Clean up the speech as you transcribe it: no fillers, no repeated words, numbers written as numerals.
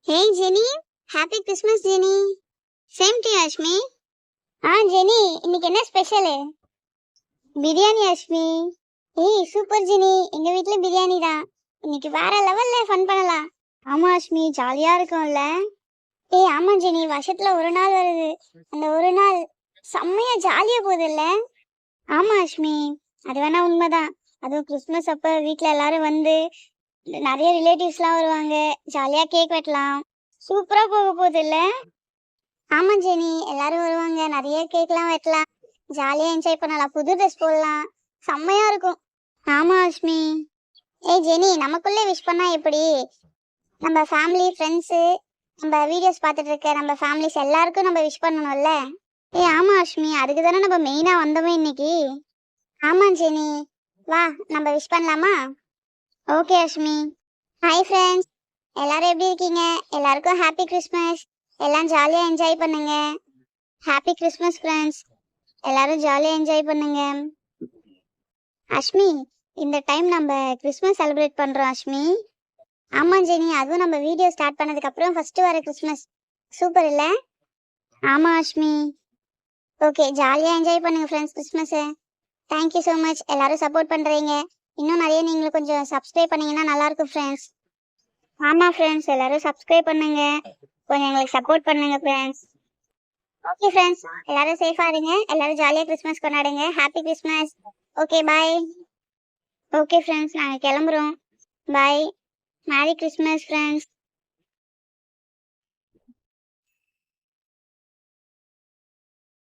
Hey Jenny, happy Christmas Jenny. Same to you Ashmi. Jenny, இன்னைக்கு என்ன special? Biryani Ashmi. ஏய் super Jenny, எங்க வீட்ல பிரியாணி தான். இன்னைக்கு வேற லெவல்ல ஃபன் பண்ணலாம். ஆமா அஷ்மி, ஜாலியா இருக்கும்ல. ஏய் ஆமா ஜெனி, வருஷத்துல ஒரு நாள் வருது. அந்த ஒரு நாள் செம்மையா ஜாலியா போகுது இல்ல? ஆமா அஷ்மி, அது வேணா உண்மைதான். அதுவும் கிறிஸ்மஸ் அப்ப வீட்ல எல்லாரும் வந்து நிறைய ரிலேட்டிவ்ஸ்லாம் வருவாங்க. ஜாலியா கேக் வெட்டலாம். சூப்பரா போக போகுது இல்ல? ஆமா ஜெனி, எல்லாரும் வருவாங்க. நிறைய கேக்லாம் வெட்டலாம். ஜாலியா என்ஜாய் பண்ணலாம். புது ட்ரெஸ் போடலாம். செம்மையா இருக்கும். ஆமா அஷ்மி. ஏய் ஜெனி, நமக்குள்ளே விஷ் பண்ணா எப்படி? நம்ம ஃபேமிலி ஃப்ரெண்ட்ஸு, நம்ம வீடியோஸ் பார்த்துட்டு இருக்க நம்ம ஃபேமிலிஸ் எல்லாருக்கும் நம்ம விஷ் பண்ணணும்ல? ஏய் ஆமா அஷ்மி, அதுக்கு தானே நம்ம மெயினா வந்தோமே இன்னைக்கு. ஆமா ஜெனி, வா நம்ம விஷ் பண்ணலாமா? ஓகே அஷ்மி. ஹாய் ஃப்ரெண்ட்ஸ், எல்லாரும் எப்படி இருக்கீங்க? எல்லாருக்கும் ஹாப்பி கிறிஸ்மஸ். எல்லாம் ஜாலியா என்ஜாய் பண்ணுங்க. Happy Christmas friends. எல்லாரும் ஜாலியா என்ஜாய் பண்ணுங்க. அஷ்மி, இந்த டைம் நம்ம கிறிஸ்மஸ் செலிப்ரேட் பண்றோம் அஷ்மி. ஆமா ஜெனி, அதுவும் நம்ம வீடியோ ஸ்டார்ட் பண்ணதுக்கு அப்புறம் ஃபர்ஸ்ட் வர கிறிஸ்மஸ். சூப்பர் இல்ல? ஆமா அஷ்மி. ஓகே, ஜாலியா என்ஜாய் பண்ணுங்க friends Christmas. Thank you so much, எல்லாரும் சப்போர்ட் பண்றீங்க. இன்னும் நிறைய நீங்களும் கொஞ்சம் சப்ஸ்கிரைப் பண்ணீங்கன்னா நல்லா இருக்கும் ஃப்ரெண்ட்ஸ். ஆமா ஃப்ரெண்ட்ஸ், எல்லாரும் சப்ஸ்கிரைப் பண்ணுங்க. கொஞ்சம் எங்களுக்கு சப்போர்ட் பண்ணுங்க ஃப்ரெண்ட்ஸ். ஓகே ஃப்ரெண்ட்ஸ், எல்லாரும் சேஃபா இருங்க. எல்லாரும் ஜாலியா கிறிஸ்மஸ் கொண்டாடுங்க. Happy Christmas. Okay bye. Okay friends, நாங்கள் கிளம்புறோம். பாய். Merry Christmas friends.